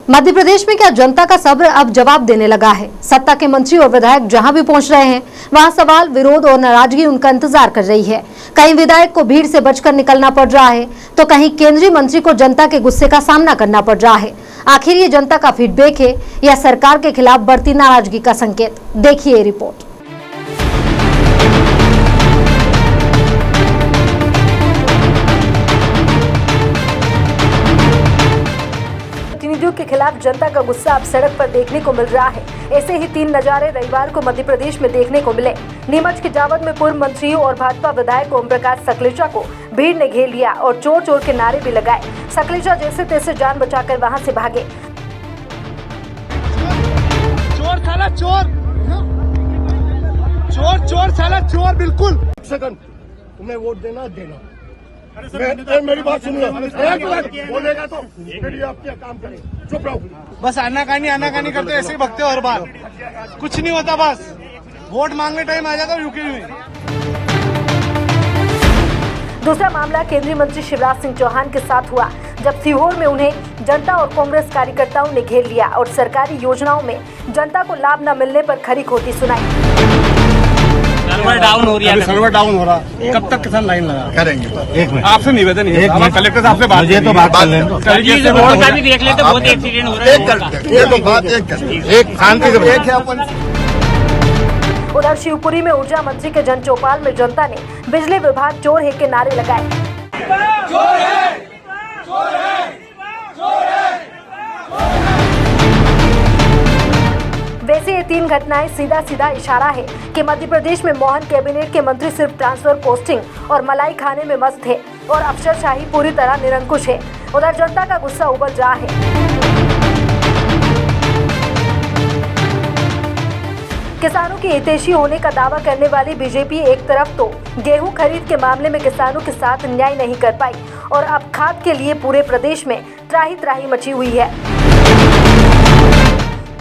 मध्य प्रदेश में क्या जनता का सब्र अब जवाब देने लगा है। सत्ता के मंत्री और विधायक जहां भी पहुंच रहे हैं वहां सवाल, विरोध और नाराजगी उनका इंतजार कर रही है। कहीं विधायक को भीड़ से बचकर निकलना पड़ रहा है तो कहीं केंद्रीय मंत्री को जनता के गुस्से का सामना करना पड़ रहा है। आखिर ये जनता का फीडबैक है या सरकार के खिलाफ बढ़ती नाराजगी का संकेत? देखिए ये रिपोर्ट। प्रतिनिधियों के खिलाफ जनता का गुस्सा अब सड़क पर देखने को मिल रहा है। ऐसे ही 3 नजारे रविवार को मध्य प्रदेश में देखने को मिले। नीमच के जावद में पूर्व मंत्री और भाजपा विधायक ओम प्रकाश सकलेचा को भीड़ ने घेर लिया और चोर चोर के नारे भी लगाए। सकलेचा जैसे तैसे जान बचाकर वहां से भागे। चोर साला चोर, चोर चोर साला चोर, बिल्कुल। तुम्हें वोट देना। मेरी बात सुनिए, बोलेगा तो फिर आपके काम करें। चुप रहो। बस आनाकानी करते ऐसे ही भगते हो हर बार, कुछ नहीं होता। बस वोट मांगने टाइम आ जाता यूपी में। दूसरा मामला केंद्रीय मंत्री शिवराज सिंह चौहान के साथ हुआ, जब सीहोर में उन्हें जनता और कांग्रेस कार्यकर्ताओं ने घेर लिया और सरकारी योजनाओं में जनता को लाभ न मिलने पर खरी खोटी सुनाई। सर्वर डाउन हो रही है, सर्वर डाउन हो रहा। कब तक किसान लाइन लगा करेंगे? एक मिनट, आपसे निवेदन है, कलेक्टर साहब से बात, मुझे तो बात कर लें। रोड का भी देख लेते, बहुत एक्सीडेंट हो रहा है। एक शांति से एक है अपन। उधर शिवपुरी में ऊर्जा मंत्री के जन चौपाल में जनता ने बिजली विभाग चोर है के नारे लगाए। चोर है, चोर है, चोर है। वैसे ये 3 घटनाएं सीधा सीधा इशारा है कि मध्य प्रदेश में मोहन कैबिनेट के मंत्री सिर्फ ट्रांसफर, पोस्टिंग और मलाई खाने में मस्त है और अफसरशाही पूरी तरह निरंकुश है। उधर जनता का गुस्सा उबल रहा है। किसानों की हितैषी होने का दावा करने वाली बीजेपी एक तरफ तो गेहूं खरीद के मामले में किसानों के साथ न्याय नहीं कर पाई और अब खाद के लिए पूरे प्रदेश में त्राही त्राही मची हुई है।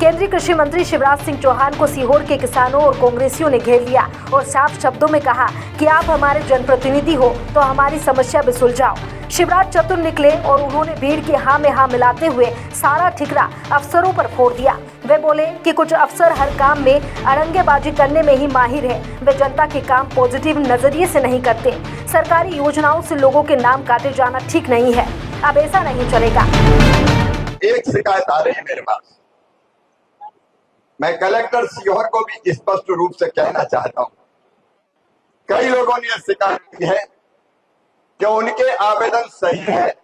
केंद्रीय कृषि मंत्री शिवराज सिंह चौहान को सीहोर के किसानों और कांग्रेसियों ने घेर लिया और साफ शब्दों में कहा कि आप हमारे जनप्रतिनिधि हो तो हमारी समस्या भी सुलझाओ। शिवराज चतुर निकले और उन्होंने भीड़ की हाँ में हाँ मिलाते हुए सारा ठिकरा अफसरों पर फोड़ दिया। वे बोले कि कुछ अफसर हर काम में अड़ंगेबाजी करने में ही माहिर है, वे जनता के काम पॉजिटिव नजरिए से नहीं करते। सरकारी योजनाओं से लोगों के नाम काटे जाना ठीक नहीं है, अब ऐसा नहीं चलेगा। एक शिकायत आ रही है मेरे पास, मैं कलेक्टर सीहोर को भी स्पष्ट रूप से कहना चाहता हूं। कई लोगों ने यह शिकायत की है कि उनके आवेदन सही है,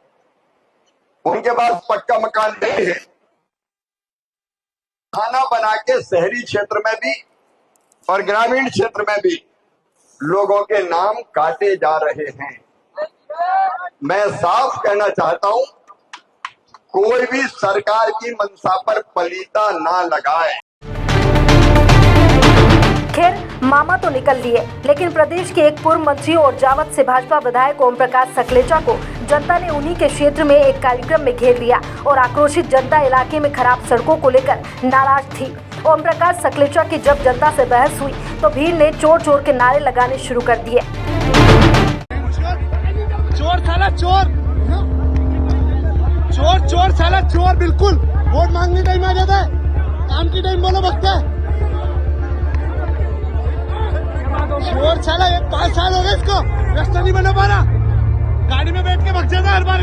उनके पास पक्का मकान नहीं है, खाना बना के शहरी क्षेत्र में भी और ग्रामीण क्षेत्र में भी लोगों के नाम काटे जा रहे हैं। मैं साफ कहना चाहता हूं, कोई भी सरकार की मंशा पर पलीता ना लगाए। खैर, मामा तो निकल लिए, लेकिन प्रदेश के एक पूर्व मंत्री और जावद से भाजपा विधायक ओम प्रकाश सकलेचा को जनता ने उन्हीं के क्षेत्र में एक कार्यक्रम में घेर लिया और आक्रोशित जनता इलाके में खराब सड़कों को लेकर नाराज थी। ओम प्रकाश सकलेचा की जब जनता से बहस हुई तो भीड़ ने चोर चोर के नारे लगाने शुरू कर दिए। चोर साला चोर, चोर चोर साला चोर, बिल्कुल। वोट मांगने टाइम आ जाता है, काम की टाइम बोलो भगता है। चोर साला, 5 साल हो गए इसको, रास्ता नहीं बना पा रहा, गाड़ी में बैठ के भग जाता हर बार।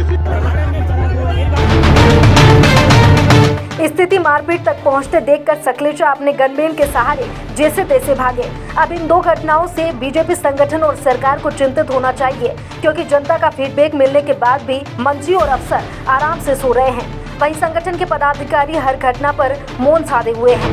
स्थिति मारपीट तक पहुंचते देखकर सकलेचा अपने गनमैन के सहारे जैसे तैसे भागे। अब इन 2 घटनाओं से बीजेपी संगठन और सरकार को चिंतित होना चाहिए, क्योंकि जनता का फीडबैक मिलने के बाद भी मंत्री और अफसर आराम से सो रहे हैं। वहीं संगठन के पदाधिकारी हर घटना पर मौन साधे हुए हैं।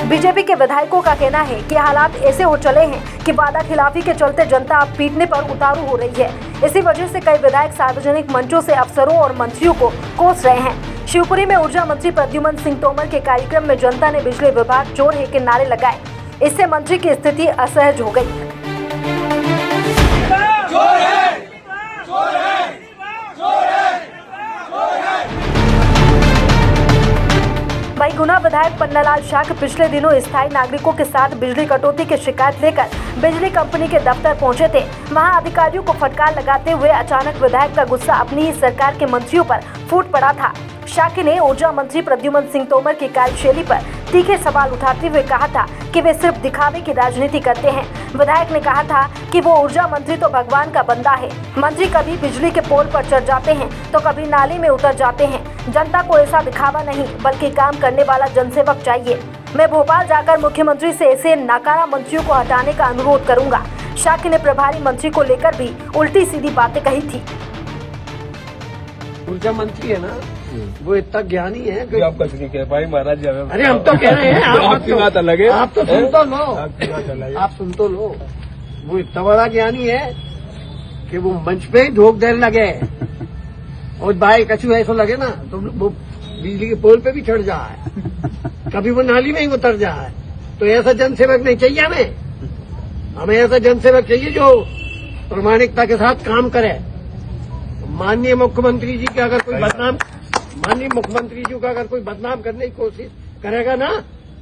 बीजेपी के विधायकों का कहना है कि हालात ऐसे हो चले हैं कि वादा खिलाफी के चलते जनता अब पीटने पर उतारू हो रही है। इसी वजह से कई विधायक सार्वजनिक मंचों से अफसरों और मंत्रियों को कोस रहे हैं। शिवपुरी में ऊर्जा मंत्री प्रद्युमन सिंह तोमर के कार्यक्रम में जनता ने बिजली विभाग चोर है के नारे लगाए। इससे मंत्री की स्थिति असहज हो गई। चोर है, चोर है, चोर है, चोर है। वहीं गुना विधायक पन्नालाल शाह पिछले दिनों स्थायी नागरिकों के साथ बिजली कटौती की शिकायत लेकर बिजली कंपनी के दफ्तर पहुंचे थे। वहां अधिकारियों को फटकार लगाते हुए अचानक विधायक का गुस्सा अपनी ही सरकार के मंत्रियों पर फूट पड़ा था। शाक्य ने ऊर्जा मंत्री प्रद्युम्न सिंह तोमर की कार्यशैली पर तीखे सवाल उठाते हुए कहा था कि वे सिर्फ दिखावे की राजनीति करते हैं। विधायक ने कहा था कि वो ऊर्जा मंत्री तो भगवान का बंदा है। मंत्री कभी बिजली के पोल पर चढ़ जाते हैं तो कभी नाले में उतर जाते हैं। जनता को ऐसा दिखावा नहीं बल्कि काम करने वाला जनसेवक चाहिए। मैं भोपाल जाकर मुख्यमंत्री से ऐसे नाकारा मंत्रियों को हटाने का अनुरोध करूंगा। शाक्य ने प्रभारी मंत्री को लेकर भी उल्टी सीधी बातें कही थी। ऊर्जा मंत्री है ना, वो इतना ज्ञानी है कि आप कुछ नहीं कह पाए महाराज जी। अरे हम तो कह रहे हैं आपकी बात अलग है। आप तो सुन तो लो, आप सुन तो लो। वो इतना बड़ा ज्ञानी है कि वो मंच पे ही धोख देने लगे और बाई कछु ऐसा लगे ना तो वो बिजली के पोल पे भी चढ़ जाए, कभी वो नाली में ही उतर जाए। तो ऐसा जनसेवक नहीं चाहिए हमें ऐसा जनसेवक चाहिए जो प्रामाणिकता के साथ काम करे। माननीय मुख्यमंत्री जी का अगर कोई बदनाम करने की कोशिश करेगा ना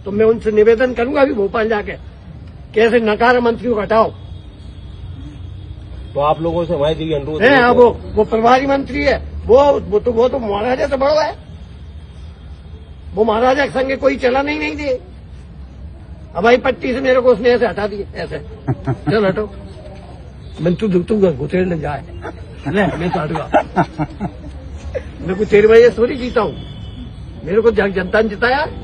तो मैं उनसे निवेदन करूंगा अभी भोपाल जाके कैसे नकारा मंत्रियों को हटाओ। तो आप लोगों से हमारी दी अनुरोध है अब वो प्रभारी मंत्री है, वो तो महाराजा से बड़ा है। वो महाराजा के संगे कोई चला नहीं दे। अब भाई पट्टी से मेरे को उसने ऐसे हटा दिए, ऐसे चल हटो। मैं तू घुसेड़ ले जाए मैं तो हटूंगा। मैं कुछ तेरी वजह से थोड़ी जीता हूँ। मेरे को जनता ने जिताया।